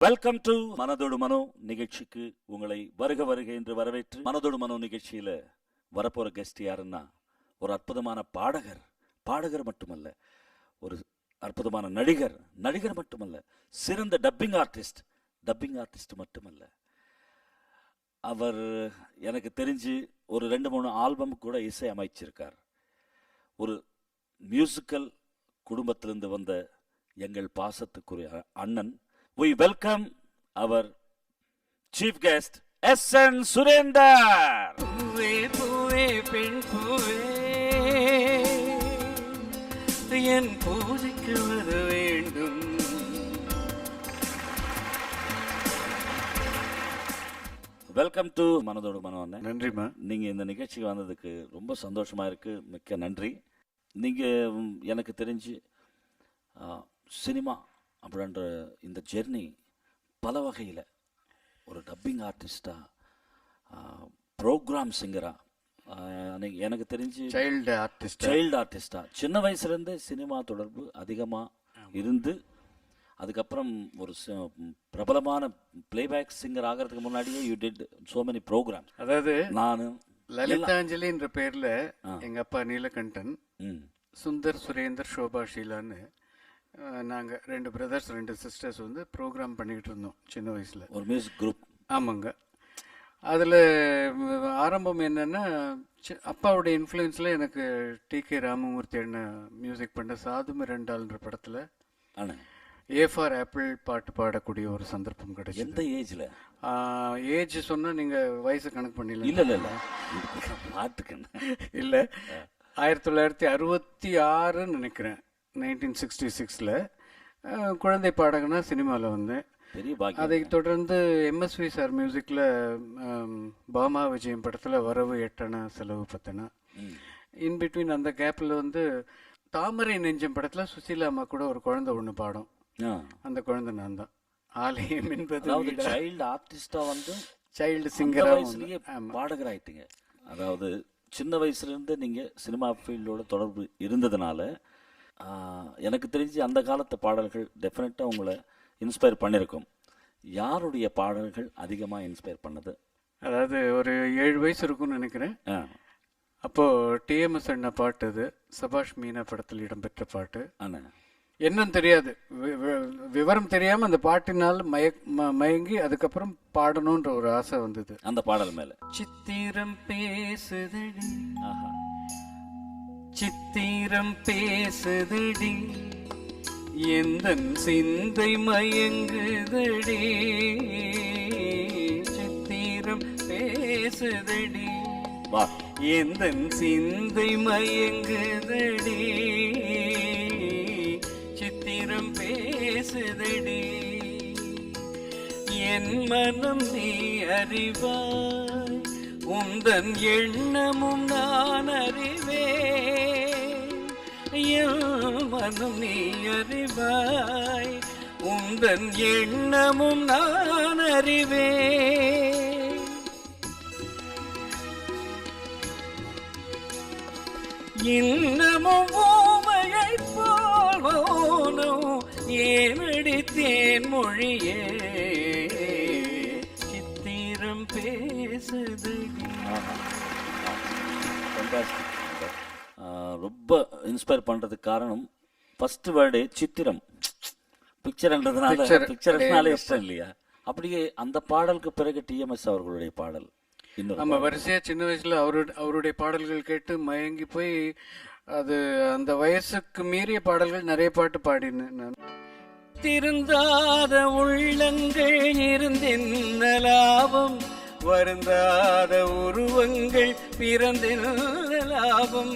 Welcome to மனதோடு மனோ நிகழ்ச்சிக்கு உங்களை வருக வருக என்று வரவேற்று, மனதோடு மனோ நிகழ்ச்சியில வரப்போற கெஸ்ட் யாருன்னா ஒரு அற்புதமான பாடகர் மட்டுமல்ல, ஒரு அற்புதமான நடிகர் மட்டுமல்ல, சிறந்த டப்பிங் ஆர்டிஸ்ட் மட்டுமல்ல. அவர் எனக்கு தெரிஞ்சு ஒரு 2-3 ஆல்பம் கூட இசை அமைச்சிருக்கார். ஒரு மியூசிக்கல் குடும்பத்திலிருந்து வந்த எங்கள் பாசத்துக்குரிய அண்ணன். We welcome our chief guest S.N. Surender. பூவே பூவே பெண் பூவே என் பூஜைக்கு வர வேண்டும். வெல்கம் டு மனதோடு மனோ. நன்றிம்மா. நீங்க இந்த நிகழ்ச்சிக்கு வந்ததுக்கு ரொம்ப சந்தோஷமா இருக்கு. மிக்க நன்றி. நீங்க எனக்கு தெரிஞ்சு சினிமா அப்படின்ற இந்த ஜெர்னி பல வகையில் ஒரு டப்பிங் ஆர்டிஸ்டாக, ப்ரோக்ராம் சிங்கராக, எனக்கு தெரிஞ்சு சைல்டு ஆர்டிஸ்டாக சின்ன வயசுலேருந்தே சினிமா தொடர்பு அதிகமாக இருந்து, அதுக்கப்புறம் ஒரு பிரபலமான பிளேபேக் சிங்கர் ஆகிறதுக்கு முன்னாடியே you did so many program. அதாவது நான் லலிதாஞ்சலின்ற பேரில் எங்கள் அப்பா நீலகண்டன், சுந்தர், சுரேந்தர், சோபா, ஷீலான்னு நாங்கள் 2 பிரதர்ஸ் 2 சிஸ்டர்ஸ் வந்து ப்ரோக்ராம் பண்ணிக்கிட்டு இருந்தோம் சின்ன வயசில். ஒரு மியூசிக் குரூப். ஆமாங்க. அதில் ஆரம்பம் என்னென்னா, அப்பாவுடைய இன்ஃப்ளூயன்ஸில் எனக்கு டி.கே. ராமமூர்த்தி அண்ணன் மியூசிக் பண்ண சாது மிரண்டால்ன்ற படத்தில் ஏ ஃபார் ஆப்பிள் பாட்டு பாடக்கூடிய ஒரு சந்தர்ப்பம் கிடைச்சு. எந்த ஏஜில்? ஏஜ் சொன்னால் நீங்கள் வயசு கணக்கு பண்ணிடலாம். இல்லை பாட்டுக்கு இல்லை, 1966 நினைக்கிறேன், 1966 குழந்தை பாடகனா சினிமாவில் வந்தேன். அதை தொடர்ந்து எம்எஸ்வி சார் மியூசிக்கில் பாமா விஜயம் படத்தில் வரவு 8 செலவு 10. இன்பிட்வீன் அந்த கேப்பில் வந்து தாமரை நெஞ்சம் படத்தில் சுசீலா அம்மா கூட ஒரு குழந்தை ஒன்று பாடும். அந்த குழந்தை நான் தான். ஆலயம் என்பது சைல்டு ஆர்டிஸ்டா வந்து சைல்டு சிங்கராக பாடகர் ஆயிட்டீங்க. அதாவது சின்ன வயசுலேருந்து நீங்கள் சினிமா ஃபீல்டோட தொடர்பு இருந்ததுனால எனக்கு தெரிஞ்சு அந்த காலத்து பாடல்கள் டெஃபினட்டாக உங்களை இன்ஸ்பயர் பண்ணியிருக்கும். யாருடைய பாடல்கள் அதிகமாக இன்ஸ்பயர் பண்ணது? அதாவது ஒரு 7 வயசு இருக்கும்னு நினைக்கிறேன். அப்போது டிஎம்எஸ் அண்ணா பாட்டு, அது சபாஷ் மீனா படத்தில் இடம்பெற்ற பாட்டு. என்னன்னு தெரியாது, விவரம் தெரியாமல் அந்த பாட்டினால் மயங்கி அதுக்கப்புறம் பாடணுன்ற ஒரு ஆசை வந்தது அந்த பாடல் மேலே. சித்திரம் பேசுதடி, சித்திரம் பேசுதடி, எந்தன் சிந்தை மயங்குதடி, சித்திரம் பேசுதடி, எந்தன் சிந்தை மயங்குதடி, சித்திரம் பேசுதடி, என் மனம் நீ அறிவாய், உந்தன் எண்ணமும் நான் அறிவேன், என் மனம் நீ அறிவாய், உந்தன் எண்ணமும் நான் அறிவேன், இன்னமும் ஓமையை போல்வோனோ ஏனடி தேன் மொழியே, சித்திரம் பேசுது. ரொம்ப இன்ஸ்பயர் பண்ணுறதுக்கு காரணம் ஃபர்ஸ்ட் வேர்டு சித்திரம். பிக்சர்னாலே இஷ்டம் இல்லையா? அப்படியே அந்த பாடலுக்கு பிறகு டிஎம்எஸ் அவர்களுடைய பாடல் நம்ம வரிசையாக சின்ன வயசில் அவருடைய பாடல்கள் கேட்டு மயங்கி போய் அது அந்த வயசுக்கு மீறிய பாடல்கள் நிறைய பாட்டு பாடினேன் நான். திருந்தாத உள்ளங்கள் இருந்தென்ன லாபம், வருந்தாத உருவங்கள் பிறந்தென்ன லாபம்,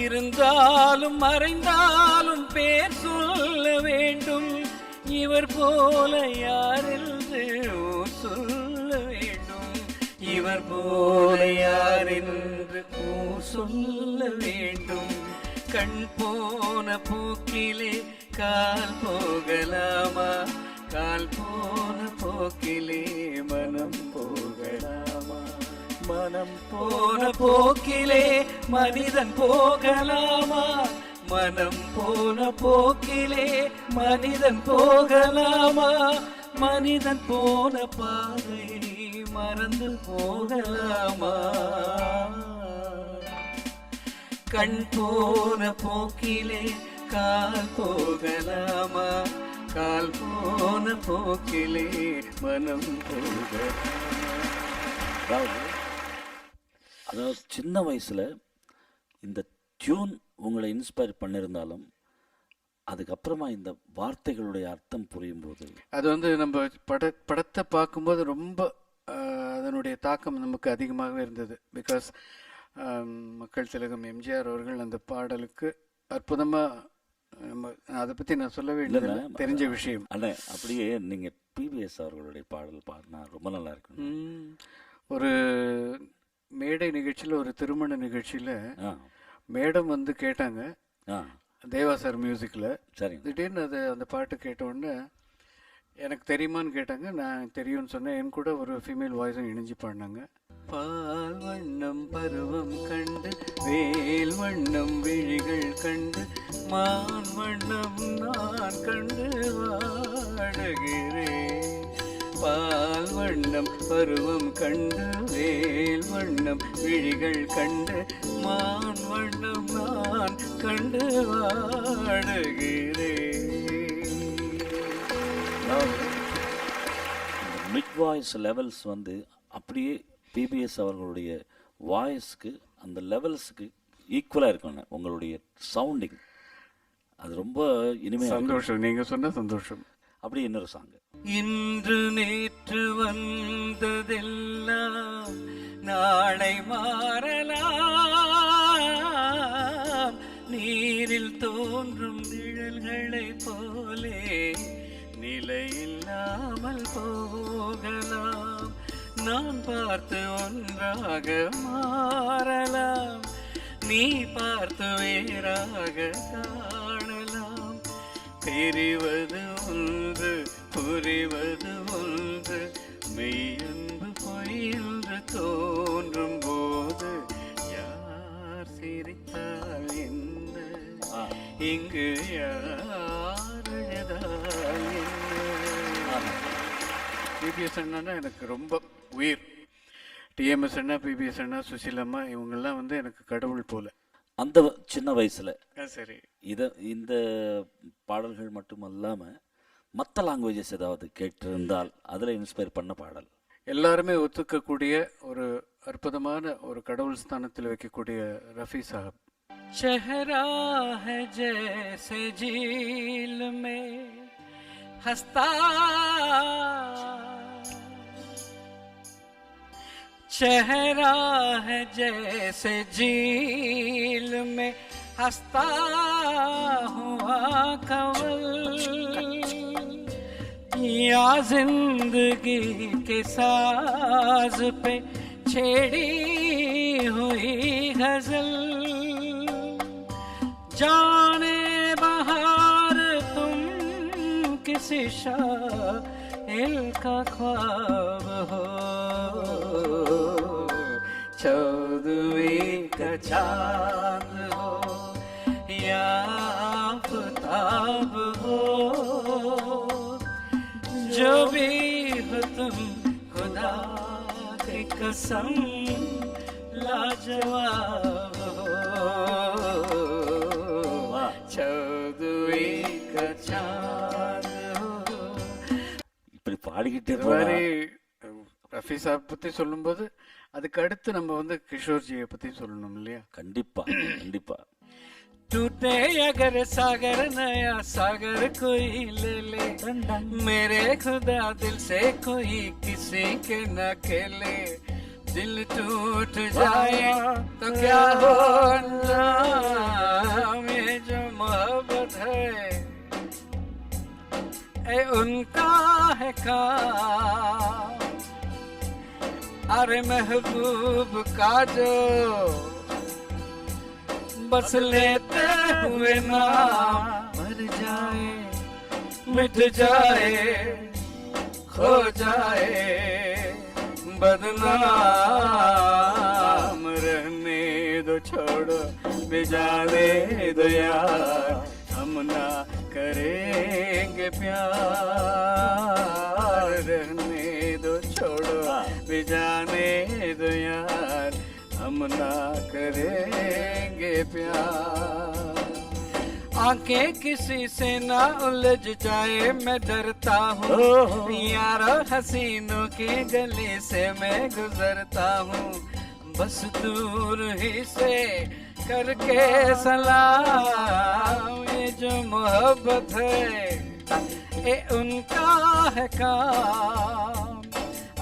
இருந்தாலும் மறைந்தாலும் பேர் சொல்ல வேண்டும், இவர் போல யாரென்று சொல்ல வேண்டும், இவர் போல யாரென்று சொல்ல வேண்டும், கண் போன போக்கிலே கால் போகலாமா, கால் போன போக்கிலே மனம் போகலாமா, மனம் போன போக்கிலே மனிதன் போகலாமா, மனம் போன போக்கிலே மனிதன் போகலாமா, மனிதன் போன பாதையை மறந்து போகலாமா? கண் போன போக்கிலே கால் போகலாமா? கால் போன போக்கிலே மனம் போகலாமா? அதாவது சின்ன வயசில் இந்த டியூன் உங்களை இன்ஸ்பயர் பண்ணியிருந்தாலும் அதுக்கப்புறமா இந்த வார்த்தைகளுடைய அர்த்தம் புரியும் போது அது வந்து நம்ம படத்தை பார்க்கும்போது ரொம்ப அதனுடைய தாக்கம் நமக்கு அதிகமாகவே இருந்தது. பிகாஸ் மக்கள் திலகம் எம்ஜிஆர் அவர்கள் அந்த பாடலுக்கு அற்புதமாக அதை பற்றி நான் சொல்லவே இல்லை, தெரிஞ்ச விஷயம். அண்ணே அப்படியே நீங்கள் பிபிஎஸ் அவர்களுடைய பாடல் பாடினா ரொம்ப நல்லா இருக்கும். ஒரு மேடை நிகழ்ச்சியில், ஒரு திருமண நிகழ்ச்சியில் மேடம் வந்து கேட்டாங்க தேவா சார் மியூசிக்கில். சரி. திடீர்னு அந்த பாட்டு கேட்ட உடனே எனக்கு தெரியுமான்னு கேட்டாங்க. நான் தெரியும்னு சொன்னேன். என் கூட ஒரு ஃபீமேல் வாய்ஸும் இணைஞ்சு பாடினாங்க. பால் வண்ணம் பருவம் கண்டு வேல் வண்ணம் விழிகள் கண்டு மான் வண்ணம் நான் கண்டு வாடுகிறேன். பால் வண்ணம் பருவம் கண்டு வேல் வண்ணம் விழிகள் கண்டு மான் வண்ணம் நான் கண்டு வாடுகிறேன். மிட் வாய்ஸ் லெவல்ஸ் வந்து அப்படியே பிபிஎஸ் அவர்களுடைய வாய்ஸ்க்கு அந்த லெவல்ஸுக்கு ஈக்குவலாக இருக்கணும் உங்களுடைய சவுண்டிங். அது ரொம்ப இனிமையாக. சந்தோஷம், நீங்கள் சொன்ன சந்தோஷம். அப்படி இன்னொரு சாங். இன்று நேற்று வந்ததெல்லாம் நாளை மாறலாம், நீரில் தோன்றும் நிழல்களை போலே நிலையில்லாமல் போகலாம். நான் பார்த்து ஒன்றாக மாறலாம், நீ பார்த்து வேறாக காணலாம். தெரிவது ஒன்று புரிவது ஒன்று, மெய்யன்பு பொய்யென்று தோன்றும் போது யார் சிரித்தால் என்ன, இங்கு யார் அழுதால் என்ன. பிபிஎஸ் அண்ணா எனக்கு ரொம்ப உயிர். டிஎம்எஸ் அண்ணா, பிபிஎஸ் அண்ணா, சுசிலம்மா, இவங்கெல்லாம் வந்து எனக்கு கடவுள் போல. அந்த சின்ன வயசுல சரி, இந்த பாடல்கள் மட்டும் அல்லாமல் மற்ற லாங்குவேஜஸ் ஏதாவது கேட்டிருந்தால் அதில் இன்ஸ்பயர் பண்ண பாடல்? எல்லாருமே ஒத்துக்கக்கூடிய ஒரு அற்புதமான ஒரு கடவுள் ஸ்தானத்தில் வைக்கக்கூடிய ரஃபி சாஹப். चेहरा है जैसे झील में हंसता, चेहरा है जैसे झील में हंसता हुआ कंवल, या जिंदगी के साज पे छेड़ी हुई गजल, जाने बहार तुम किसी शाइर का ख्वाब हो, चौदहवीं का चांद हो या आफताब हो, जो भी हो तुम खुदा की कसम लाजवाब हो, चौदहवीं का चांद हो. இப்படி பாடிக்கிட்டே ரஃபி சாப் பற்றி சொல்லும்போது அதுக்கு அடுத்து நம்ம வந்து கிஷோர்ஜியை பற்றி சொல்லணும் இல்லையா? கண்டிப்பா கண்டிப்பா. टूटे अगर सागर नया सागर कोई ले ले, मेरे खुदा दिल से कोई किसी के न खेले, दिल टूट जाए तो क्या हो में जो मोहब्बत है ए उनका है काम, अरे महबूब का जो बस लेते हुए नाम मर जाए मिट जाए खो जाए बदनाम, रहने दो छोड़ो भिजा दे दो यार, हम ना करेंगे प्यार रहने दो छोड़ो भी जाने दो यार हम ना करेंगे प्यार आंखें किसी से ना उलझ जाए मैं डरता हूँ यारो हसीनों के गले से मैं गुजरता हूँ बस दूर ही से करके सलाम ये जो मोहब्बत है ये उनका है काम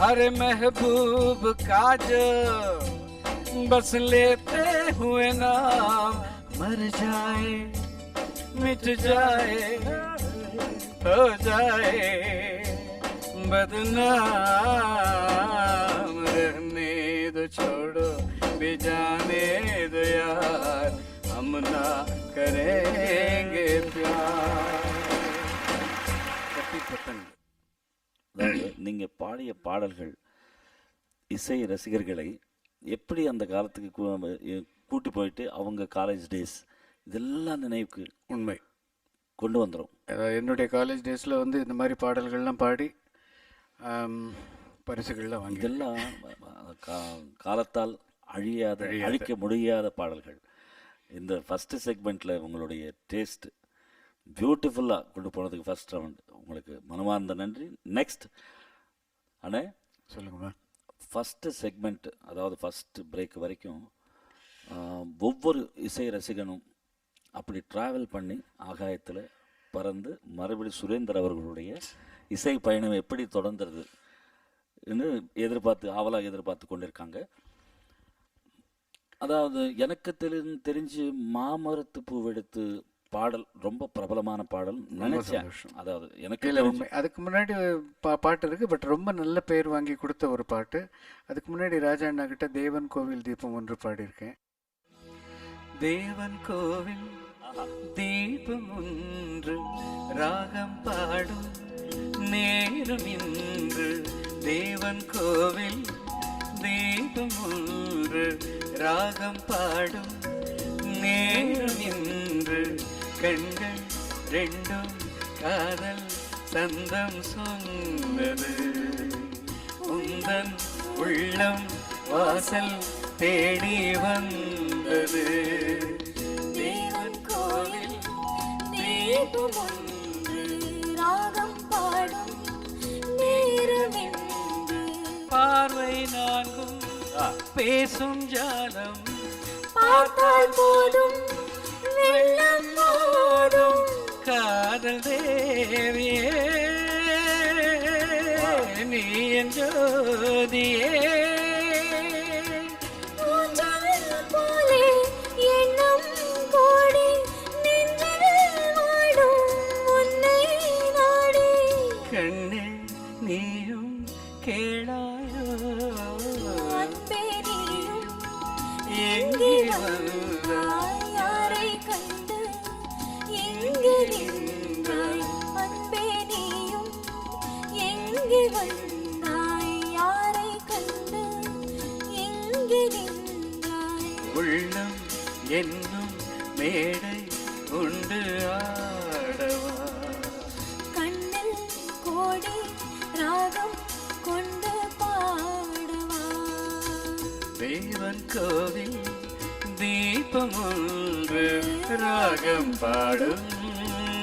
अरे महबूब का जो बस लेते हुए नाम मर जाए मिट जाए हो जाए बदनाम रहने दो छोड़ो भी जाने दो यार हम ना करेंगे प्यार அதாவது நீங்க பாடிய பாடல்கள் இசை ரசிகர்களை எப்படி அந்த காலத்துக்கு கூட்டி போயிட்டு அவங்க காலேஜ் டேஸ் இதெல்லாம் நினைவுக்கு உண்மை கொண்டு வந்துடும். என்னுடைய காலேஜ் டேஸில் வந்து இந்த மாதிரி பாடல்கள்லாம் பாடி பரிசுகள்லாம் வாங்கி இதெல்லாம் காலத்தால் அழிக்க முடியாத பாடல்கள். இந்த ஃபஸ்ட்டு செக்மெண்ட்டில் உங்களுடைய டேஸ்ட் பியூட்டிஃபுல்லாக கொண்டு போனதுக்கு ஃபஸ்ட் ரவுண்ட் உங்களுக்கு மனமார்ந்த நன்றி. நெக்ஸ்ட் அண்ணே சொல்லுங்கம்மா. ஃபஸ்ட்டு செக்மெண்ட் அதாவது ஃபஸ்ட்டு பிரேக் வரைக்கும் ஒவ்வொரு இசை ரசிகனும் அப்படி ட்ராவல் பண்ணி ஆகாயத்தில் பறந்து மறுபடி சுரேந்தர் அவர்களுடைய இசை பயணம் எப்படி தொடர்ந்துருது ஆவலாக எதிர்பார்த்து கொண்டிருக்காங்க. அதாவது எனக்கு தெரிஞ்சு மாமரத்து பூவெடுத்து பாடல் ரொம்ப பிரபலமான பாடல் நினைச்சேன். அதாவது எனக்கு உண்மை அதுக்கு முன்னாடி பாட்டு இருக்கு, பட் ரொம்ப நல்ல பேர் வாங்கி கொடுத்த ஒரு பாட்டு. அதுக்கு முன்னாடி ராஜா அண்ணா கிட்ட தேவன் கோவில் தீபம் ஒன்று பாடியிருக்கேன். தேவன் கோவில் தீபம் ஒன்று ராகம் பாடும் நேரம் இன்று தேவன் கோவில் தீபம் ஒன்று ராகம் பாடும் நேரம் இன்று கண்கள் ரெண்டும் காதல் சந்தம் சொன்னது உந்தன் உள்ளம் வாசல் தேடி வந்தது தேவன் கோவில் தீபம் ஒன்று ராகம் பாடும் நேரமென்று பார்வை நான்கும் பேசும் ஜாலம் பார்த்தால் போதும் வெள்ளம் ஓடும் காதல் தேவியே நீ என் ஜோதியே ஊஞ்சல் போலே எண்ணம் கோடி நெஞ்சில் வாடும் உன்னை நாடி கண்ணே நீயும் கேளாயோ அன்பே நீயும் எங்கே வந்தாய் யாரை கண்டு எங்கே நின்றாய் அன்பே நீயும் எங்கே வந்தாய் யாரை கண்டு எங்கே நின்றாய் உள்ளம் என்னும் மேடை உண்டு ஆடவா கண்ணில் கோடி ராகம் கொண்டு பாடவா தேவன் கோவில் தீபம் ஒன்று ராகம் பாடும்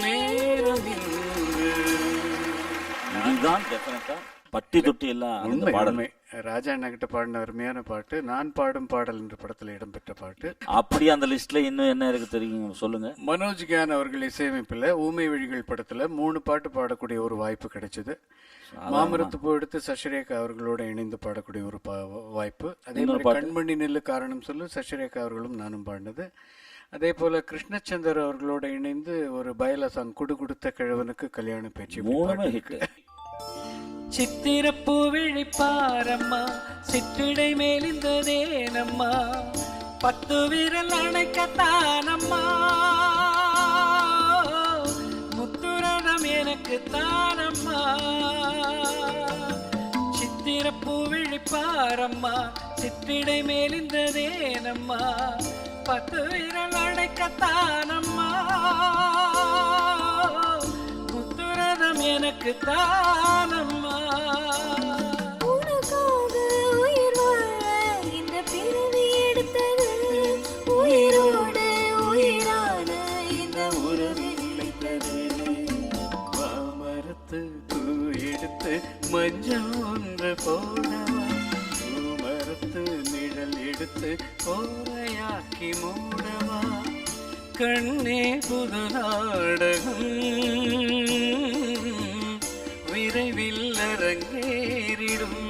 நேரம் இன்று. இதுதான் டெஃபினட்டா பட்டி தொட்டி எல்லாம் அந்த உண்மை பாடல். உண்மை. ராஜா அண்ணா கிட்ட பாடின அருமையான பாட்டு, நான் பாடும் பாடல் என்ற படத்தில் இடம்பெற்ற பாட்டு. அப்படியே அந்த லிஸ்ட்ல இன்னும் என்ன இருக்கு தெரியும் சொல்லுங்க. மனோஜ் கியான் அவர்கள் இசையமைப்பில் ஊமை வழிகள் படத்தில் 3 பாட்டு பாடக்கூடிய ஒரு வாய்ப்பு கிடைச்சது. மாமரத்து பூ எடுத்து சசிரேகா அவர்களோட இணைந்து பாடக்கூடிய ஒரு வாய்ப்பு. அதே மாதிரி கண்மணி நெல்லு காரணம் சொல்லு சசிரேகா அவர்களும் நானும் பாடினது. அதே போல கிருஷ்ணச்சந்தர் அவர்களோட இணைந்து ஒரு பயல சாங் குடு கொடுத்த கிழவனுக்கு கல்யாண பேச்சு. மூணுமே ஹிட். சித்திரப்பூ விழிப்பாரம்மா சிற்றிடை மேலிந்ததேனம்மா 10 விரல் அணைக்கத்தானம்மா முத்துரணம் எனக்கு தானம்மா சித்திரப்பூ விழிப்பாரம்மா சிற்றிடை மேலிந்ததேனம்மா 10 விரல் அணைக்கத்தானம்மா முத்துரணம் மனம் எனக்கு தானம்மா. உனக்காக உயிர் வாழ இந்த பிறவி எடுத்தது, உயிரோடு உயிரான இந்த உறவு நிலைத்தது. மாமரத்து பூ எடுத்து மஞ்சள் ஒன்று போடவா, பூமரத்து நிழல் எடுத்து கோரையாக்கி மூடவா, கண்ணே புது நாடகம் விரைவில் அரங்கேறிடும்.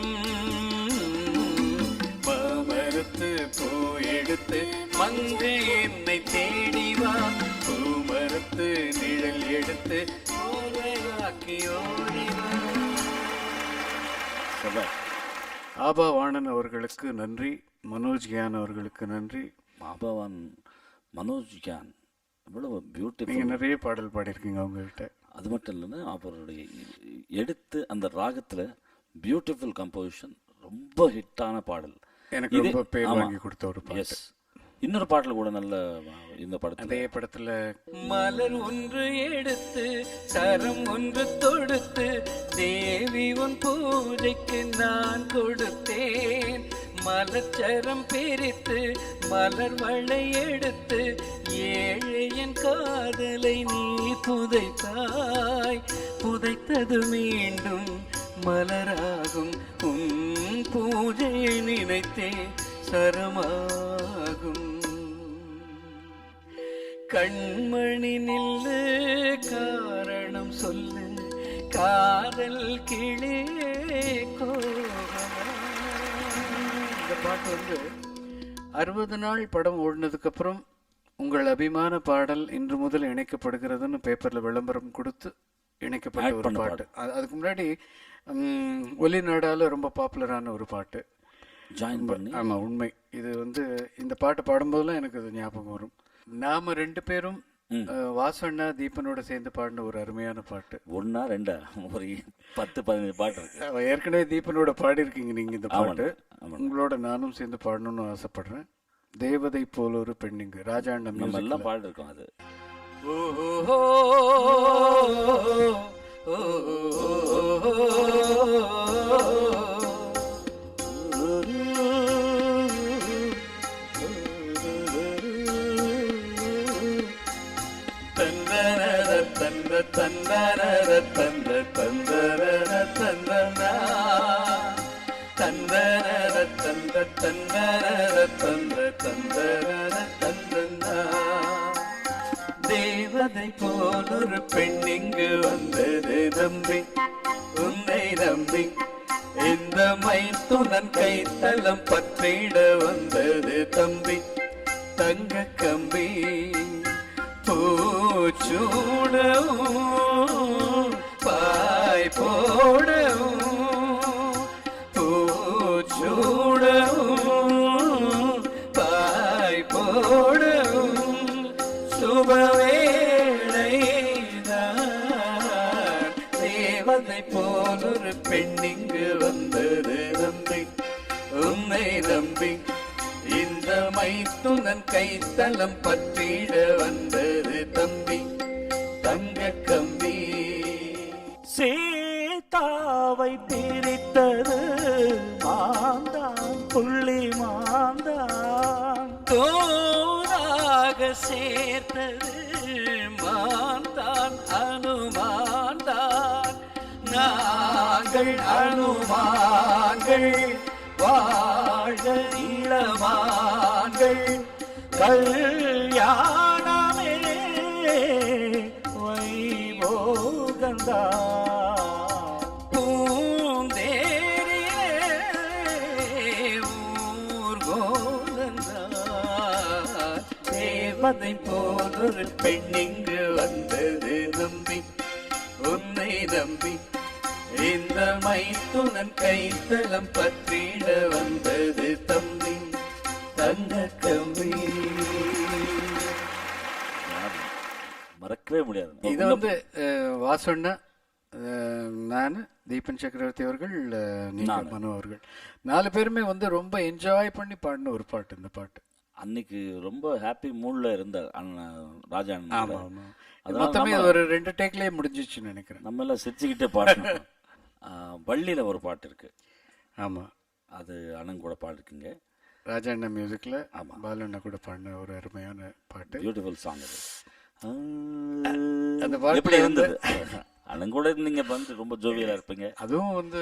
மாமரத்து பூ எடுத்து மங்கை என்னை தேடிவா, பூமரத்து நிழல் எடுத்து கோரையாக்கி ஓடிவா. ஆபா வாணன் அவர்களுக்கு நன்றி, மனோஜ் கியான் அவர்களுக்கு நன்றி. ஆபாவான் மனோஜ் கியான் இவ்வளவு பியூட்டிஃபுல். நீங்கள் நிறைய பாடல் பாடியிருக்கீங்க அவங்ககிட்ட. அது மட்டும் இல்லைன்னா அவருடைய எடுத்து அந்த ராகத்தில் பியூட்டிஃபுல் கம்போசிஷன், ரொம்ப ஹிட்டான பாடல். எனக்கு ரொம்ப பேர் வாங்கி கொடுத்த ஒரு பாட்டு. எஸ், இன்னொரு பாட்டில் கூட நல்ல இந்த படத்தில், அதே படத்தில் மலர் ஒன்று எடுத்து சரம் ஒன்று தொடுத்து தேவி உன் பூஜைக்கு நான் கொடுத்தேன். மலச்சரம் பிரித்து மலர் வளை எடுத்து ஏழையன் காதலை நீ புதைத்தாய். புதைத்தது மீண்டும் மலராகும், உன் பூஜையை நினைத்தே சரமாகும். கண்மணி நில்லு காரணம் சொல்லு, காதல் கிளே கோவமா. இந்த பாட்டு வந்து 60 நாள் படம் ஓடினதுக்கப்புறம் உங்கள் அபிமான பாடல் இன்று முதல் இணைக்கப்படுகிறதுன்னு பேப்பரில் விளம்பரம் கொடுத்து இணைக்கப்பட்ட ஒரு பாட்டு. அதுக்கு முன்னாடி ஒலி நாடால ரொம்ப பாப்புலரான ஒரு பாட்டு ஜாயின் பண்ணி. ஆமாம், உண்மை. இது வந்து இந்த பாட்டு பாடும்போதெல்லாம் எனக்கு அது ஞாபகம் வரும். நாம 2 பேரும் வாசண்ணா தீபனோட சேர்ந்து பாடின ஒரு அருமையான பாட்டு. ஒன்னா ரெண்டா ஒரு 10-15 பாட்டு இருக்கு. ஏற்கனவே தீபனோட பாடியிருக்கீங்க நீங்க இந்த பாட்டு. உங்களோட நானும் சேர்ந்து பாடணும்னு ஆசைப்படுறேன். தேவதை போல ஒரு பெண்ணிங்கு, ராஜாண்டம் நம்ம எல்லாம் பாடிருக்கோம் அது. தேவதை போல் ஒரு பெண் இங்கு வந்தது தம்பி, உன்னை நம்பி இந்த மைத்துனன் கைத்தலம் பற்றிட வந்தது தம்பி. தங்க கம்பி பூச்சூடவும் பாய் போடவும், பூச்சூடவும் பாய் போடவும் சுபவேளைதான். தேவதை போல் ஒரு பெண்ணிங்கு வந்தது நம்பி, உன்னை நம்பி இந்த மைத்துனன் கைத்தலம் பற்றிட வந்தது தம்பி. தங்க கம்பி சீதாவை பிரித்தது மாந்தான், புள்ளி மாந்தான். தோராக சேர்த்தது மாந்தான் அனுமான்தான். நாங்கள் அனுமான்கள் வாழ இளமான்கள், கல்யாணமே வைபோகந்தா. பூந்தேரிலே ஊர்கோலந்தான். தேவதை போல் ஒரு பெண்ணிங்கு வந்தது நம்பி, உன்னை நம்பி இந்த மைத்துனன் கைத்தலம் பற்றிட வந்தது தம்பி. தங்க கம்பி. மறக்கவே முடியாது. இது வந்து வாசண்ணா, நான், தீபன் சக்கரவர்த்தி அவர்கள், நீங்க மனு அவர்கள் 4 பேருமே வந்து ரொம்ப என்ஜாய் பண்ணி பாடின ஒரு பாட்டு இந்த பாட்டு. அன்னைக்கு ரொம்ப ஹாப்பி மூட்ல இருந்தார் ராஜா. அதனால மொத்தமே நம்ம ஒரு 2 டேக்லயே முடிஞ்சிச்சுன்னு நினைக்கிறேன். நம்ம எல்லாம் சிரிச்சுக்கிட்டே பாடணும். வள்ளியில ஒரு பாட்டு இருக்கு, ஆமா, அது அண்ணன் கூட பாடிருக்குங்க. ராஜா அண்ணா மியூசிக்ல ஆமா. பாலு அண்ணா கூட பாடின ஒரு அருமையான பாட்டு. பியூட்டிஃபுல் சாங் அது. அந்த பாட்டுல எப்படி இருந்தது? அண்ணன் கூட நீங்க வந்து ரொம்ப ஜோவியலா இருப்பீங்க. அதுவும் வந்து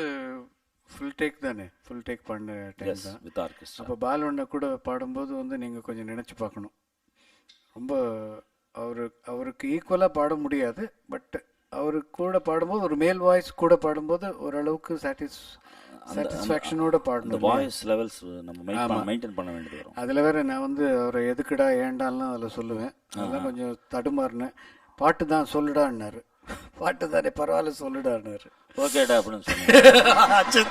ஃபுல் டேக் தானே, ஃபுல் டேக் பண்ண டைம் தான். With orchestra. அப்போ பாலு அண்ணா கூட பாடும்போது வந்து நீங்கள் கொஞ்சம் நினச்சி பார்க்கணும். ரொம்ப அவருக்கு ஈக்குவலாக பாட முடியாது, பட் அவரு கூட பாடும்போது ஒரு மேல் வாய்ஸ் கூட பாடும்போது ஓரளவுக்கு சாட்டிஸ்ஃபேக்ஷனோட அந்த பாடணும். வாய்ஸ் லெவல்ஸ் நம்ம மெயின்டைன் பண்ண வேண்டியது வரும். அதில் வேற நான் வந்து அவரை எதுக்குடா ஏண்டாலாம் அதில் சொல்லுவேன். அதெல்லாம் கொஞ்சம் தடுமாறினேன். பாட்டு தான் சொல்லுடான்னாரு. பாட்டு தானே பரவாயில்ல சொல்லுடான்னாரு. ஓகேடா அப்படின்னு சொன்னேன்.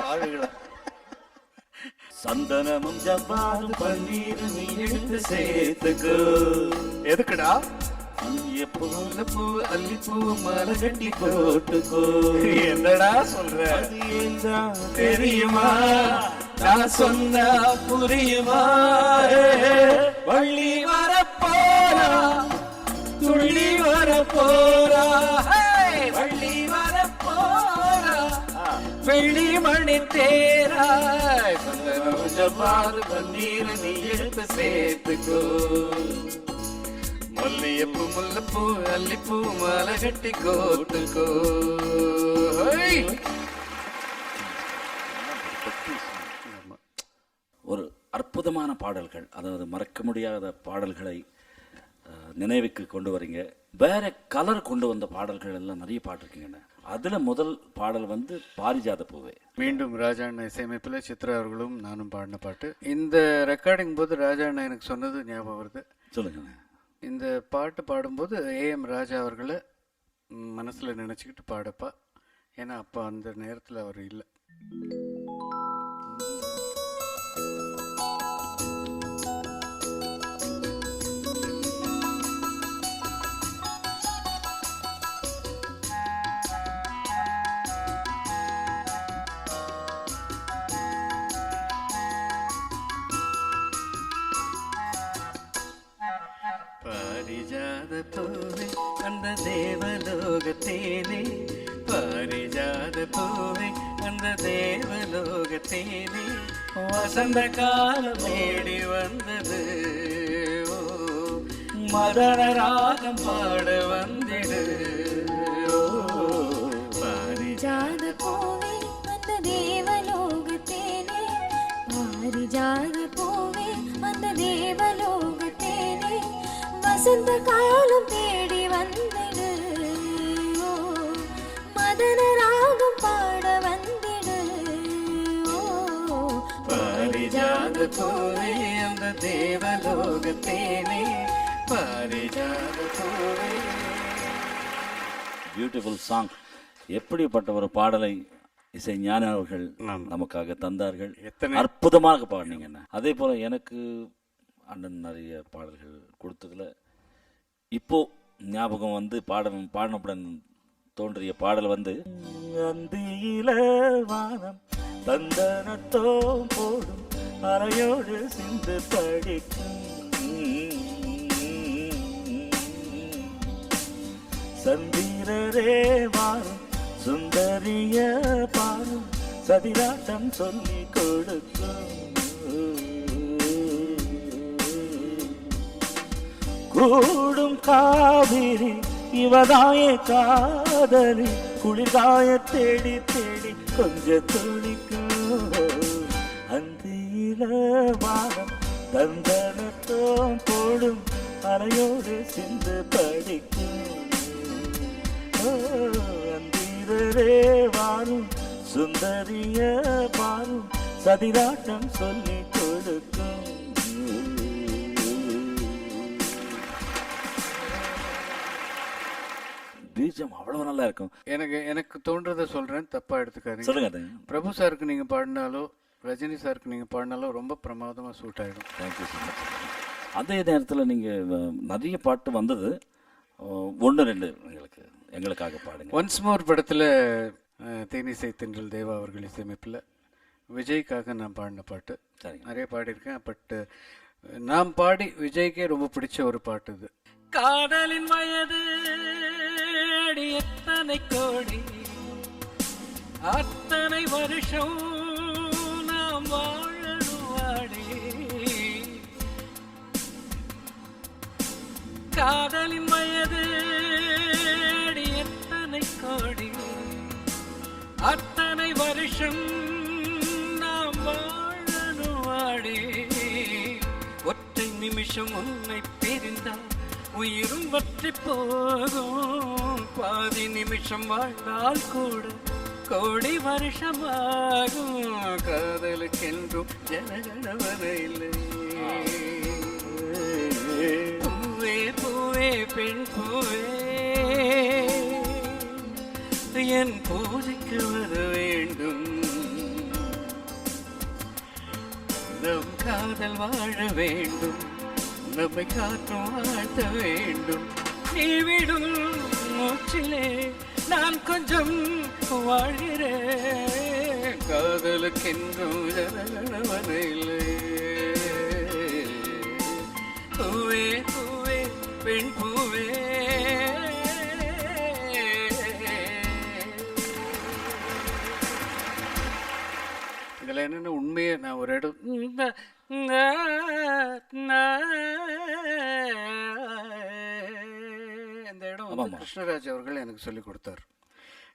பாடுகளா சந்தனமும் ஜவ்வாதும் பன்னீரும் நீ எடுத்து சேர்த்துக்கோ. எதுக்குடா? எப்போல பூ அல்லிப்பூ மாலை கட்டி போட்டுக்கோ. என்னடா சொல்ற? அது ஏன்தான் தெரியுமா நான் சொன்னா புரியுமா? வள்ளி வரப்போரா துள்ளி வரப்போரா, வள்ளி வரப்போரா வெள்ளி மணி தேரா, ஜவ்வாது பன்னீர் நீ எடுத்து சேர்த்துக்கோ. மல்லியப்பூ முல்லைப்பூ அல்லிப்பூ மாலை கட்டி கோத்துக்கோ. ஒரு அற்புதமான பாடல்கள், அதாவது மறக்க முடியாத பாடல்களை நினைவுக்கு கொண்டு வரீங்க. வேற கலர் கொண்டு வந்த பாடல்கள் எல்லாம் நிறைய பாட்டிருக்கீங்கண்ணே. அதுல முதல் பாடல் வந்து பாரிஜாத பூவே. மீண்டும் ராஜா அண்ணா இசையமைப்பில் சித்ரா அவர்களும் நானும் பாடின பாட்டு. இந்த ரெக்கார்டிங் போது ராஜா அண்ணா எனக்கு சொன்னது ஞாபகம் வருது. சொல்லுங்கண்ணே. இந்த பாட்டு பாடும்போது ஏஎம் ராஜா அவர்களை மனசில் நினச்சிக்கிட்டு பாடப்பா, ஏன்னா அப்போ அந்த நேரத்தில் அவர் இல்லை. பாரிஜாத பூவே அந்த தேவலோகத்தேனே, பாரிஜாத பூவே அந்த தேவலோகத்தேனே, வசந்த காலம் தேடி வந்தது, ஓ மதன ராகம் பாட வந்திடு. ஓ பாரிஜாத பூவே அந்த தேவலோகத்தேனே, பாரிஜாத பூவே அந்த தேவலோகத்தேனே, வசந்த காலம் தேடி வந்திடு, ஓ மதன ராகம் பாட வந்திடு. ஓ பாரிஜாத பூவே அந்த தேவலோகத்தேனே, பாரிஜாத பூவே. Beautiful song. எப்படிப்பட்ட ஒரு பாடலை இசை ஞான அவர்கள் நமக்காக தந்தார்கள். அற்புதமாக பாடினீங்கண்ணா. அதே போல எனக்கு அண்ணன் நிறைய பாடல்கள் கொடுத்ததுல இப்போ ஞாபகம் வந்து பாடினப்புடன் தோன்றிய பாடல் வந்து அந்தியில வானம் தந்தனத்தோம் போடும் அறையோடு சிந்து படிக்கும் சந்திரரே வாரும் சுந்தரிய பாரும் சதிராட்டம் சொல்லி கொடுக்கும் கூடும் காவிரி இவதாய காதலி குளிர்காய தேடி தேடி கொஞ்ச துளிக்கும் அந்தியில வானம் தந்தனத்தோம் போடும் அறையோடு சிந்து படிக்கும் அந்திரரே வாரும் சுந்தரிய பாரும் சதிராட்டம் சொல்லி கொடுக்கும். பீஜம் அவ்வளவு நல்லா இருக்கும். எனக்கு தோன்றதை சொல்றேன், தப்பா எடுத்துக்காதீங்க. சொல்லுங்க. பிரபு சாருக்கு நீங்க பாடினாலோ ரஜினி சாருக்கு நீங்க பாடினாலோ ரொம்ப பிரமாதமா சூட் ஆயிடும். Thank you so much. அதே நேரத்தில் நீங்க நிறைய பாட்டு வந்தது, ஒன்று ரெண்டு எங்களுக்காக பாடுங்க. ஒன்ஸ் மோர் படத்துல தேனிசை தென்றல் தேவா அவர்கள் இசையமைப்பில் விஜய்க்காக நான் பாடின பாட்டு. நிறைய பாடியிருக்கேன், பட் நான் பாடி விஜய்க்கே ரொம்ப பிடிச்ச ஒரு பாட்டு இது. காதலின் வயது அடி எத்தனை கோடி, அத்தனை வருஷம் நாம் வாழவாடி. காதலின் வயது அடி எத்தனை கோடி, அத்தனை வருஷம் நாம் வாழவாடி. ஒற்றை நிமிஷம் உன்னை பிரிந்தால் உயிரும் வற்றி போகும். பாதி நிமிஷம் வாழ்ந்தால் கூட கோடி வருஷமாகும். காதலுக்கென்றும் ஜனகணவன இல்லை. பூவே பூவே பெண் பூவே, என் பூஜைக்கு வர வேண்டும். நம் காதல் வாழ வேண்டும், நம்மை காற்றும் வாழ்த்த வேண்டும். நீ விடும் மூச்சிலே நான் கொஞ்சம் வாழ்கிறேன். காதலுக்கென்றும் ஜனகணவன இல்லை. பூவே பூவே பெண் பூவே. இதில் என்னென்ன உண்மையை நான் ஒரு இடம் இந்த இடம் வந்து கிருஷ்ணராஜ் அவர்கள் எனக்கு சொல்லி கொடுத்தார்.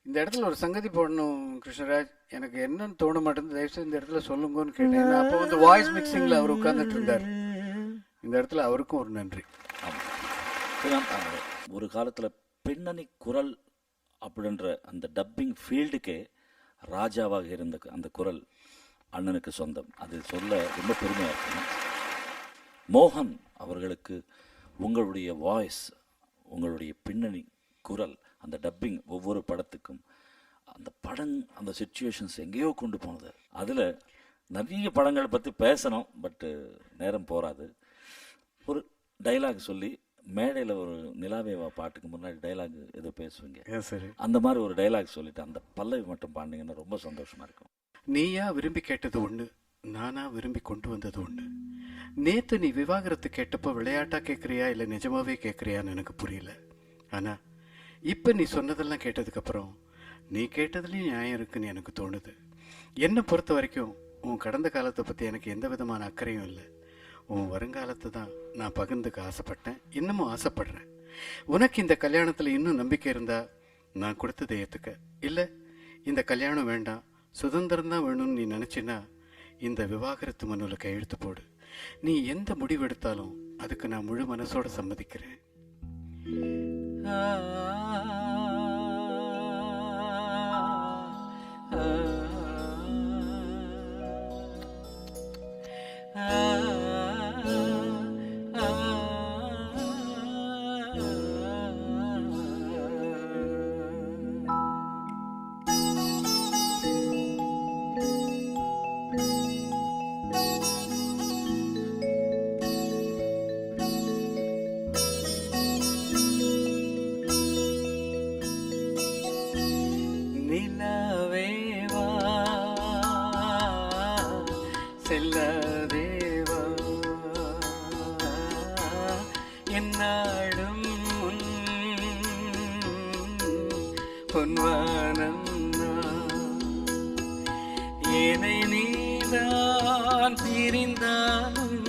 இந்த இடத்துல ஒரு சங்கதி போடணும் கிருஷ்ணராஜ், எனக்கு என்னன்னு தோண மாட்டேங்குது, தயவுசெய்து இந்த இடத்துல சொல்லுங்கன்னு கேட்டேன். அப்போ வந்து வாய்ஸ் மிக்சிங்கில் அவர் உட்கார்ந்துட்டு இருந்தார். இந்த இடத்துல அவருக்கும் ஒரு நன்றி. ஒரு காலத்தில் பின்னணி குரல் அப்படின்ற அந்த டப்பிங் ஃபீல்டுக்கே ராஜாவாக இருந்த அந்த குரல் அண்ணனுக்கு சொந்தம். அது சொல்ல ரொம்ப பெருமையாக இருக்குங்க. மோகன் அவர்களுக்கு உங்களுடைய வாய்ஸ், உங்களுடைய பின்னணி குரல், அந்த டப்பிங் ஒவ்வொரு படத்துக்கும் அந்த படம் அந்த சிச்சுவேஷன்ஸ் எங்கேயோ கொண்டு போனது. அதில் நிறைய படங்களை பற்றி பேசணும், பட்டு நேரம் போகாது. ஒரு டைலாக் சொல்லி மேடையில் ஒரு நிலாவேவா பாட்டுக்கு முன்னாடி டைலாக் ஏதோ பேசுவீங்க, சரி, அந்த மாதிரி ஒரு டைலாக் சொல்லிட்டு அந்த பல்லவி மட்டும் பாண்டிங்கன்னா ரொம்ப சந்தோஷமாக இருக்கும். நீயா விரும்பி கேட்டது ஒன்று, நானா விரும்பி கொண்டு வந்தது ஒன்று. நேற்று நீ விவாகரத்து கேட்டப்போ விளையாட்டா கேட்குறியா இல்லை நிஜமாவே கேட்குறியான்னு எனக்கு புரியல. ஆனால் இப்போ நீ சொன்னதெல்லாம் கேட்டதுக்கப்புறம் நீ கேட்டதுலேயும் நியாயம் இருக்குன்னு எனக்கு தோணுது. என்னை பொறுத்த வரைக்கும் உன் கடந்த காலத்தை பற்றி எனக்கு எந்த விதமான அக்கறையும் இல்லை. உன் வருங்காலத்தை தான் நான் பகிர்ந்துக்க ஆசைப்பட்டேன், இன்னமும் ஆசைப்படுறேன். உனக்கு இந்த கல்யாணத்தில் இன்னும் நம்பிக்கை இருந்தால் நான் கொடுத்ததை ஏற்றுக்க. இல்லை இந்த கல்யாணம் வேண்டாம், சுதந்திரம்தான் வேணும்னு நீ நினச்சின்னா இந்த விவாகரத்து மனுவில் கையெழுத்து போடு. நீ எந்த முடிவு எடுத்தாலும் அதுக்கு நான் முழு மனசோட சம்மதிக்கிறேன். நிலவேவா செல்லதேவா என்னாடும் பொன்வானம் ஏனை நீதான் பிரிந்தாலும்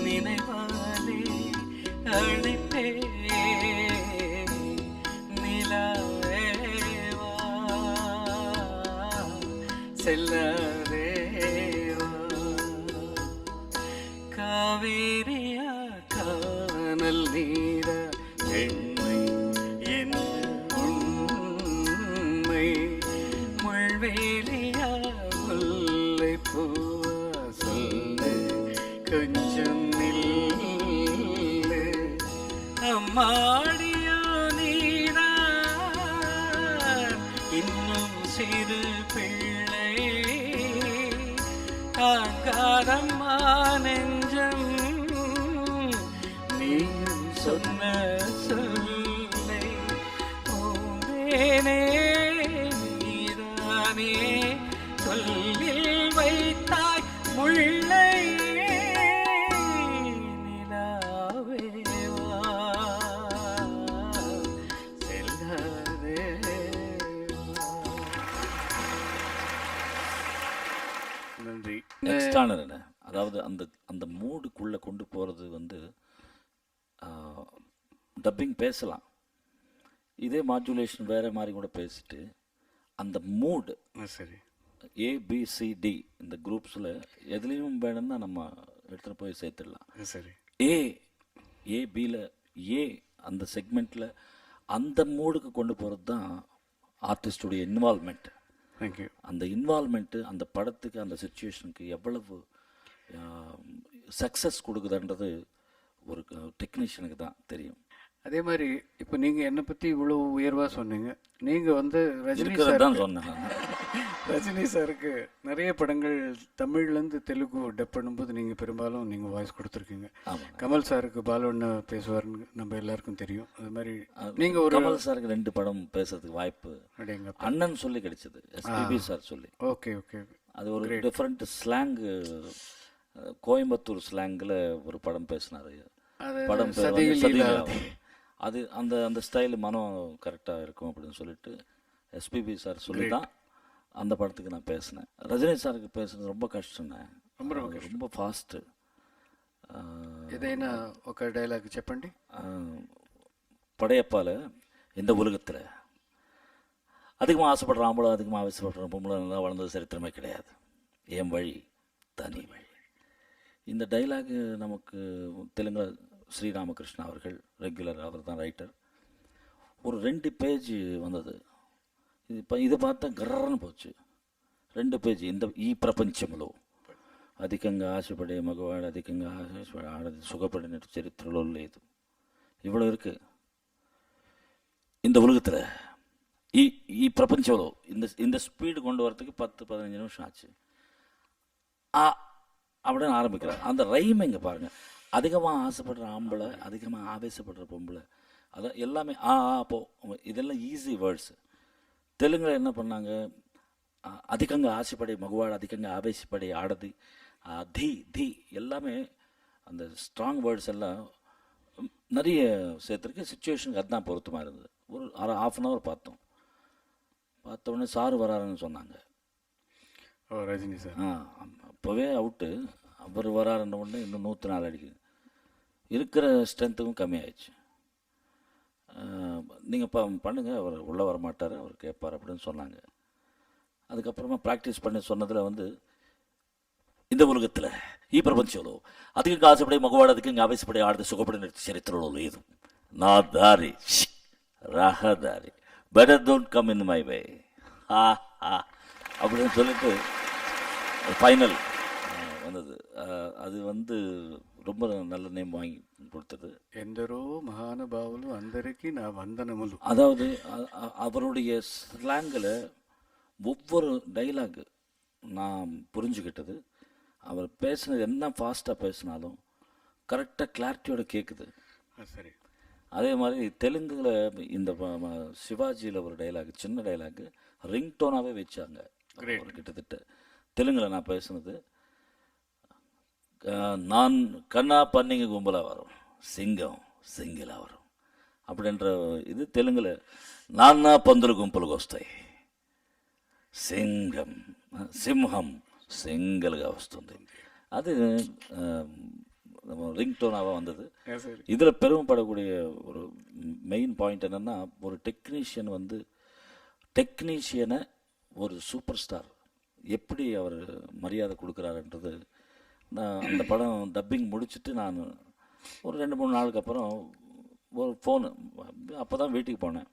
நினைவாலே அழைப்பே நிலவேவா செல்லதேவா காவேரியா கானல் நீர பெண்மை என் உண்மை முள்வேலியா முல்லை பூவா சொல்ல கொஞ்சம் நில்லு அம்மாடியோ நீதான் இன்னும் சிறு பிள்ளை காக்காரம்மா நெஞ்சம் நீயும் சொன்ன சொல்லை பூந்தேனே நீதானே சொல்லில் வைத்தாய் முல்லை நிலாவேவா நன்றி. எக்ஸ்ட்ரானர் அதாவது அந்த அந்த மூடுக்குள்ளே கொண்டு போகிறது வந்து டப்பிங் பேசலாம், இதே மாடுலேஷன் வேறு மாதிரி கூட பேசிட்டு அந்த மூடு சரி ஏபிசிடி இந்த குரூப்ஸில் எதுலேயும் வேணும்னா நம்ம எடுத்துகிட்டு போய் சேர்த்துடலாம். சரி ஏபியில் ஏ அந்த செக்மெண்ட்டில் அந்த மூடுக்கு கொண்டு போகிறது தான் ஆர்டிஸ்டுடைய இன்வால்மெண்ட். தேங்க்யூ. அந்த இன்வால்மெண்ட்டு அந்த படத்துக்கு அந்த சுச்சுவேஷனுக்கு எவ்வளவு சக்ஸஸ் கொடுக்குதுன்றது ஒரு டெக்னீஷியனுக்கு தான் தெரியும். அதே மாதிரி இப்போ நீங்கள் என்னை பற்றி இவ்வளோ உயர்வாக சொன்னீங்க. நீங்கள் வந்து ரஜினி சார் தான் சொன்னேன். ரஜினி சாருக்கு நிறைய படங்கள் தமிழ்லேருந்து தெலுங்கு டப் பண்ணும்போது நீங்கள் பெரும்பாலும் நீங்கள் வாய்ஸ் கொடுத்துருக்கீங்க. கமல் சாருக்கு பாலுன்னு பேசுவார்னு நம்ம எல்லாருக்கும் தெரியும். அது மாதிரி நீங்கள் ஒரு கமல் சாருக்கு 2 படம் பேசுறதுக்கு வாய்ப்பு அப்படிங்க அண்ணன் சொல்லி கிடைச்சது, எஸ்பிபி சார் சொல்லி. Okay okay. அது ஒரு டிஃப்ரெண்ட் ஸ்லாங்கு, கோயம்புத்தூர் ஸ்லாங்கில் ஒரு படம் பேசினார். படம் அது அந்த அந்த ஸ்டைலு மனம் கரெக்டாக இருக்கும் அப்படின்னு சொல்லிட்டு எஸ்பிபி சார் சொல்லி தான் அந்த படத்துக்கு நான் பேசினேன். ரஜினி சாருக்கு பேசுறது ரொம்ப கஷ்டம்ண்ணே, ரொம்ப ఫాస్ట్. ఏదైనా ఒక డైలాగ్ చెప్పండి. படையப்பால் இந்த உலகத்தில் அதிகமாக ஆசைப்படுற ஆம்பளை அதிகமாக ஆசைப்படுற பொம்பளை நல்லா வளர்ந்தது சரித்திரமே கிடையாது, என் வழி தனி வழி. இந்த டைலாகு நமக்கு தெலுங்கு ஸ்ரீராமகிருஷ்ணா அவர்கள் ரெகுலர், அவர் தான் ரைட்டர். ஒரு 2 பேஜ் வந்தது. ఇది பார்த்தா గర్రను పోச்சு. 2 పేజీ. ఈ ప్రపంచంలో అధికంగా ఆశపడే మగవాడు అధికంగా ఆశపడే ఆడది సుఖపడిన చరిత్రలో లేదు. இவ்வளோ இருக்கு இந்த உலகத்தில். ఈ ప్రపంచంలో இந்த ஸ்பீடு கொண்டு வரதுக்கு 10-15 நிமிஷம் ஆச்சு. அப்படின்னு ஆரம்பிக்கிறார். அந்த ரைம் இங்கே பாருங்கள், அதிகமாக ஆசைப்படுற ஆம்பளை அதிகமாக ஆவேசப்படுற பொம்பளை, அதான் எல்லாமே போ, இதெல்லாம் ஈஸி வேர்ட்ஸு. தெலுங்கில் என்ன பண்ணாங்க, அதிகங்க ஆசைப்படை மகுவாடு அதிகங்க ஆவேசப்படை ஆடது தி தி எல்லாமே அந்த ஸ்ட்ராங் வேர்ட்ஸ் எல்லாம் நிறைய சேர்த்துருக்கு. சுச்சுவேஷனுக்கு அதுதான் பொருத்தமாக இருந்தது. ஒரு ½ அன் ஹவர் பார்த்தோம். பார்த்த உடனே சார் வராருன்னு சொன்னாங்க. ரஜினி சார் அப்போவே அவுட்டு. அவர் வராருன்ற உடனே இன்னும் 104 அடிக்குது. இருக்கிற ஸ்ட்ரென்த்துக்கும் கம்மியாயிடுச்சு. நீங்கள் பண்ணுங்கள், அவர் உள்ளே வரமாட்டார், அவர் கேட்பார் அப்படின்னு சொன்னாங்க. அதுக்கப்புறமா ப்ராக்டிஸ் பண்ணி சொன்னதில் வந்து இந்த உலகத்தில் ఈ ప్రపంచంలో అధికంగా ఆశపడే మగవాడు అధికంగా ఆవేశపడే ఆడది సుఖపడిన చరిత్రలో లేదు. నా దారి రహదారి, better don't come in my way அப்படின்னு சொல்லிட்டு ஃபைனல் வந்தது. அது வந்து ரொம்ப நல்ல நேம் வாங்கி கொடுத்தது. ఎందరో మహానుభావులు అందరికీ నా వందనములు. அதாவது அவருடைய ஸ்லாங்கில் ஒவ்வொரு டைலாகு நான் புரிஞ்சுக்கிட்டது. அவர் பேசினது என்ன ஃபாஸ்ட்டாக பேசினாலும் கரெக்டாக கிளாரிட்டியோட கேட்குது. சரி. அதே மாதிரி தெலுங்கில் இந்த சிவாஜியில் ஒரு டைலாக், சின்ன டைலாக்கு ரிங் டோனாகவே வச்சாங்க. கிட்டத்தட்ட தெலுங்கில் நான் பேசுனது, நான் கண்ணா பண்ணிங்க கும்பலாக வரும், సింగం సింగిలా వరం அப்படின்ற இது தெலுங்கில் నాన్న పందులు గుంపులుగా వస్తాయి, సింగం సింహం సింగిల్గా వస్తుంది. அது ரிங் டோனாக வந்தது. இதில் பெருமைப்படக்கூடிய ஒரு மெயின் பாயிண்ட் என்னென்னா, ஒரு டெக்னீஷியன் வந்து டெக்னீஷியனை ஒரு சூப்பர் ஸ்டார் எப்படி அவர் மரியாதை கொடுக்குறாருன்றது. நான் அந்த படம் டப்பிங் முடிச்சுட்டு நான் ஒரு 2-3 நாளுக்கு அப்புறம் ஒரு ஃபோனு, அப்போ தான் வீட்டுக்கு போனேன்.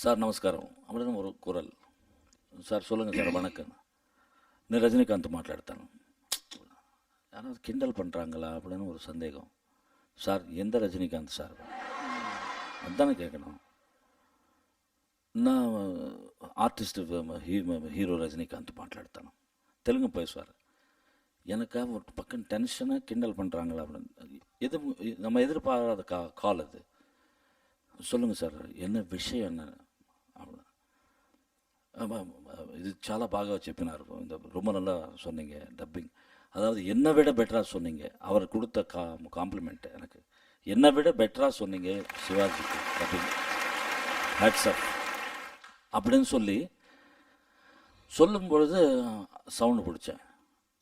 சார் நமஸ்காரம் அப்படின்னு ஒரு குரல். சார் சொல்லுங்கள் சார் வணக்கம், నేను రజనీకాంత్ మాట్లాడతాను. யாராவது கிண்டல் பண்ணுறாங்களா அப்படின்னு ஒரு சந்தேகம். சார் எந்த ரஜினிகாந்த் சார் அதுதானே கேட்கணும். நான் ஆர்டிஸ்ட் హీరో రజనీకాంత్ మాట్లాడతాను. தெலுங்கு பேசுவார். எனக்காக ஒரு பக்கம் டென்ஷனாக கிண்டல் பண்ணுறாங்களா அப்படின்னு, எது நம்ம எதிர்பாராத கால் அது. சொல்லுங்கள் சார் என்ன விஷயம் என்ன அப்படின்னு. இது చాలా బాగా చెప్పినారు, இந்த ரொம்ப நல்லா சொன்னீங்க டப்பிங். அதாவது என்னை விட பெட்டராக சொன்னீங்க. அவர் கொடுத்த காம்ப்ளிமெண்ட் எனக்கு, என்னை விட பெட்டராக சொன்னீங்க சிவாஜிக்கு டப்பிங், ஹேட்ஸ் அப் அப்படின்னு சொல்லி சொல்லும் பொழுது சவுண்டு பிடிச்சேன்.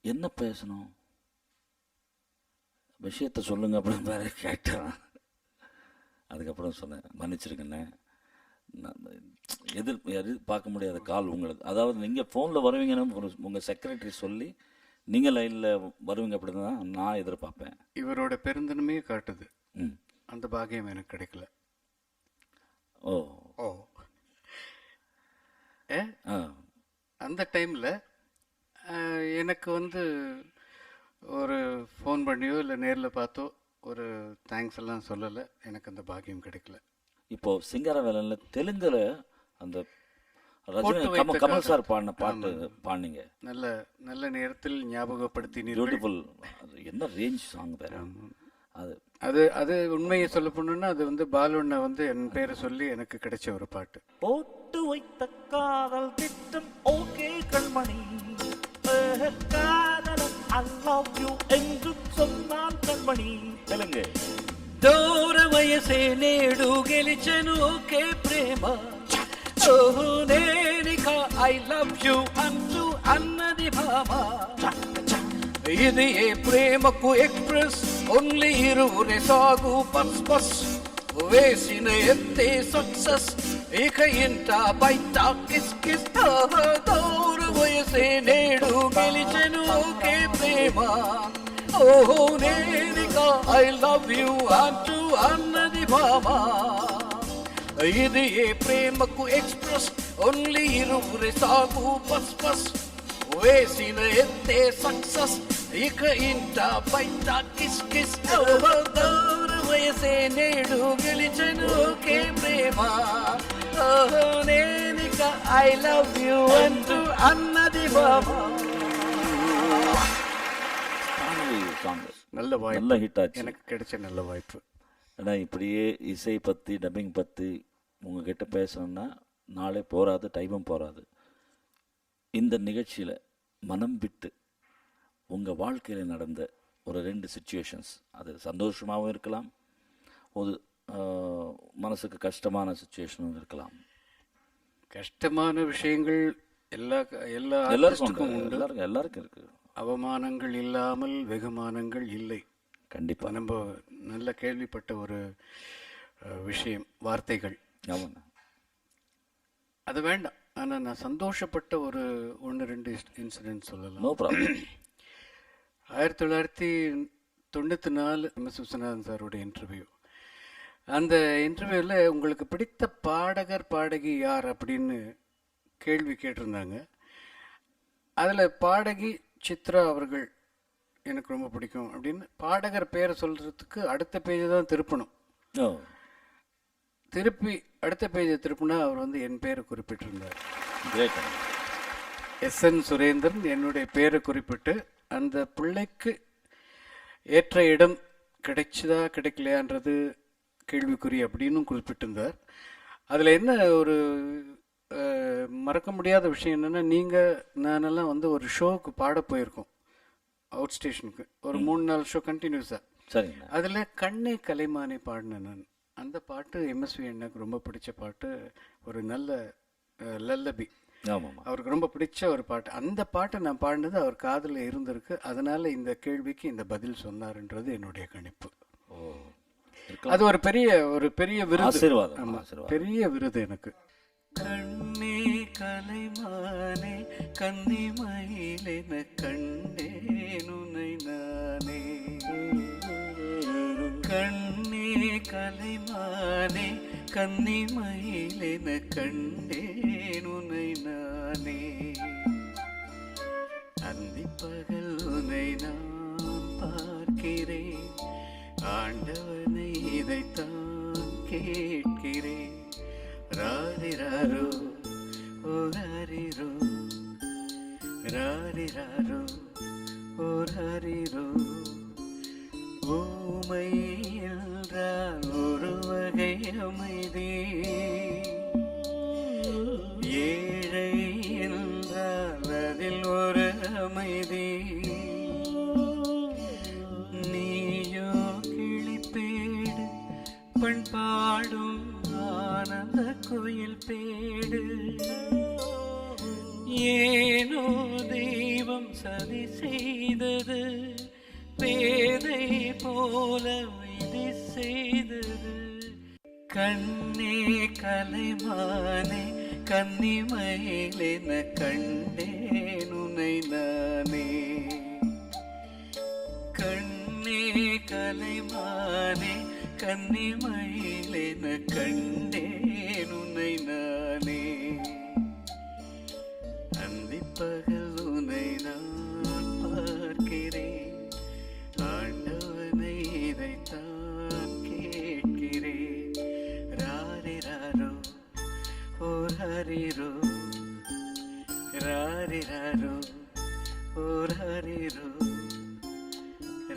என்ன பேசணும், விஷயத்த சொல்லுங்க அப்படின்னு வேற கேட்டேன். அதுக்கப்புறம் சொன்னேன், மன்னிச்சிருக்கண்ணே, எதிர்பார்க்க முடியாத கால் உங்களுக்கு. அதாவது நீங்கள் ஃபோனில் வருவீங்கன்னு உங்கள் செக்ரட்டரி சொல்லி நீங்கள் லைனில் வருவீங்க அப்படின்னு தான் நான் எதிர்பார்ப்பேன். இவரோட பெருந்தன்மையே காட்டுது. அந்த பாக்கியம் எனக்கு கிடைக்கல. ஓ ஓ அந்த டைமில் எனக்கு வந்து ஒரு ஃபோன் பண்ணியோ இல்லை நேரில் பார்த்தோ ஒரு தேங்க்ஸ் எல்லாம் சொல்லலை. எனக்கு அந்த பாக்கியம் கிடைக்கல. இப்போது சிங்காரவேலனில் தெலுங்குல அந்த ரஜினி கமல் சார் பாடின பாட்டு பாடினீங்க. நல்ல நல்ல நேரத்தில் ஞாபகப்படுத்தி பியூட்டிஃபுல். அது என்ன ரேஞ்ச் சாங் வேறு. அது அது அது உண்மையை சொல்ல போனோம்னா அது வந்து பாலுண்ண வந்து என் பேரை சொல்லி எனக்கு கிடைச்ச ஒரு பாட்டு. போட்டு வைத்த காதல் திட்டம் ஓகே கண்மணி, காதலன் I love you என்று சொன்னான் கண்மணி. தெலுங்கு. దూర వయసే నేడు గెలిచెను ఒకే ప్రేమ, ఓహో నేనిక ఐ లవ్ యు అంటూ అన్నది భామ. ఇది ఏ ప్రేమకు ఎక్స్ప్రెస్, ఓన్లీ ఇరువురే సాగు బస్ బస్, వేసిన ఎత్తే సక్సెస్, ఇక ఇంట బయట కిస్ కిస్. దూర వయసే నేడు గెలిచెను ఒకే ప్రేమ, ఓహో నేనిక ఐ లవ్ యు అంటూ అన్నది భామ. ఇది ఏ ప్రేమకు ఎక్స్ప్రెస్, ఓన్లీ ఇరువురే సాగు బస్ బస్, వేసిన ఎత్తే సక్సెస్, ఇక ఇంట బయట కిస్ కిస్. దూర వయసే నేడు గెలిచెను ఒకే ప్రేమ, ఓహో నేనిక ఐ లవ్ యు అంటూ అన్నది భామ. நல்ல வாய்ப்பு, நல்ல ஹிட் ஆச்சு. எனக்கு கிடைச்ச நல்ல வாய்ப்பு. ஆனால் இப்படியே இசை பற்றி டப்பிங் பற்றி உங்ககிட்ட பேசணுன்னா நாளே போகாது, டைமும் போகாது. இந்த நிகழ்ச்சியில் மனம் விட்டு உங்கள் வாழ்க்கையில் நடந்த ஒரு 2 சுச்சுவேஷன்ஸ், அது சந்தோஷமாகவும் இருக்கலாம், ஒரு மனசுக்கு கஷ்டமான சுச்சுவேஷனும் இருக்கலாம். கஷ்டமான விஷயங்கள் எல்லா எல்லாருக்கும் உண்டு. எல்லாருக்கும் இருக்குது. அவமானங்கள் இல்லாமல் வெகுமானங்கள் இல்லை. கண்டிப்பாக நம்ம நல்ல கேள்விப்பட்ட ஒரு விஷயம், வார்த்தைகள். ஆமாங்க. அது வேண்டாம். ஆனால் நான் சந்தோஷப்பட்ட ஒரு 1-2 இன்சிடென்ட் சொல்லலாம். No problem. 1994 MS விஸ்வநாதன் சாரோட இன்டர்வியூ. அந்த இன்டர்வியூவில் உங்களுக்கு பிடித்த பாடகர் பாடகி யார் அப்படின்னு கேள்வி கேட்டிருந்தாங்க. அதில் பாடகி சித்ரா அவர்கள் எனக்கு ரொம்ப பிடிக்கும் அப்படின்னு பாடகர் பேரை சொல்கிறதுக்கு அடுத்த பேஜை தான் திருப்பணும். திருப்பி அடுத்த பேஜை திருப்பினா அவர் வந்து என் பேரை குறிப்பிட்டிருந்தார். SN சுரேந்திரன் என்னுடைய பேரை குறிப்பிட்டு அந்த பிள்ளைக்கு ஏற்ற இடம் கிடைச்சதா கிடைக்கலையான்றது கேள்விக்குறி அப்படின்னு குறிப்பிட்டிருந்தார். அதில் என்ன ஒரு மறக்க முடியாத விஷயம் என்னென்னா, நீங்கள் நானெல்லாம் வந்து ஒரு ஷோவுக்கு பாட போயிருக்கோம் அவுட் ஸ்டேஷனுக்கு, ஒரு 3-4 ஷோ கண்டினியூஸாக. சரிங்க. அதில் கண்ணே கலைமானே பாடினேன் நான். அந்த பாட்டு MSV எனக்கு ரொம்ப பிடிச்ச பாட்டு, ஒரு நல்ல லல்லபி. ஆமாம், அவருக்கு ரொம்ப பிடிச்ச ஒரு பாட்டு. அந்த பாட்டை நான் பாடினது அவர் காதில் இருந்திருக்கு. அதனால் இந்த கேள்விக்கு இந்த பதில் சொன்னார்ன்றது என்னுடைய கணிப்பு. அது ஒரு பெரிய விருது. ஆமாம், பெரிய விருது எனக்கு. கண்ணே கலைமானே கன்னிமயிலென கண்டேன் உன்னை நானே, கண்ணே கலைமானே கன்னிமயிலென கண்டேன் உன்னை நானே, அந்திப்பகல் உன்னை நான் பார்க்கிறேன், ஆண்டவனை இதைத்தான் கேட்கிறேன். ராரிராரோ ஓ ராரிரோ, ராரிராரோ ஓ ராரிரோ, ஊமை என்றால் ஒரு வகை அமைதி, ஏழை என்றால் அதில் ஒரு அமைதி, நீயோ கிளிப்பேடு பண்பாடும் ஆனந்த குயில் பேடு, ஏ தெய்வம் சதி செய்தது, பேதை போல விதி செய்தது. கண்ணே கலைமானே கன்னிமயிலென கண்டேன் உனை நானே. கண்ணே கலைமானே கன்னிமயிலென கண்டேன் உனை நானே. அந்திப்பகல் உனை நான் பார்க்கிறேன், ஆண்டவனை இதைத்தான் கேட்கிறேன். ராரிராரோ ஓ ராரிரோ, ராரிராரோ ஓ ராரிரோ,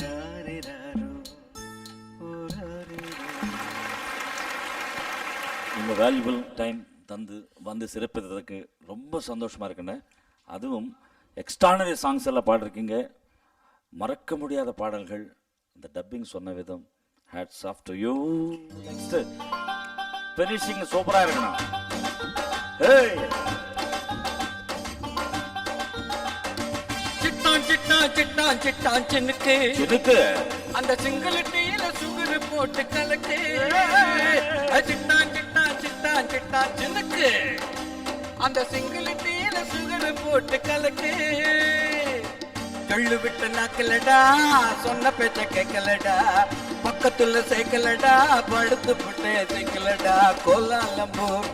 ராரிராரோ ஓ ராரிரோ. உங்க வேல்யூபிள் டைம் தந்து வந்து சிறப்பித்ததுக்கு ரொம்ப சந்தோஷமா இருக்குண்ணே. அதுவும் எக்ஸ்ட்ரானரி சாங்ஸ் எல்லாம் பாடிருக்கீங்க, மறக்க முடியாத பாடல்கள். இந்த டப்பிங் சொன்ன விதம், hats off to you. Next finishing சூப்பரா இருக்கணும். ஏய் சிட்டான் சிட்டான் சிட்டான் சிட்டான் சின்னுக்கு எதுக்கு அந்த சிங்கிளிட்டியில சுகர் போட்டு கலக்கு. சிட்டான் சிட்டான் சிட்டான் சிட்டான் சின்னுக்கு அந்த சிங்கிளிட்டியில சுகர் போட்டு கலக்கு. கள்ளு விட்ட நாக்கலடா, சொன்ன பேச்ச கேட்கலடா, பக்கத்துல சேர்க்கலடா, படுத்து புட்டே சேர்க்கலடா. கோலாலம்பூர்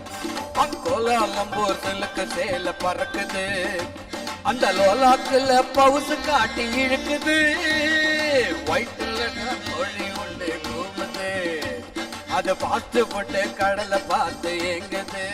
கோலாலம்பூர் சிலுக்கு சேல பறக்குது, அந்த லோலாக்குல பவுசு காட்டி இழுக்குது. வயிற்றுல கோழி உண்டு கூவுது, அதை பார்த்து போட்டு கடலை பார்த்து எங்குது.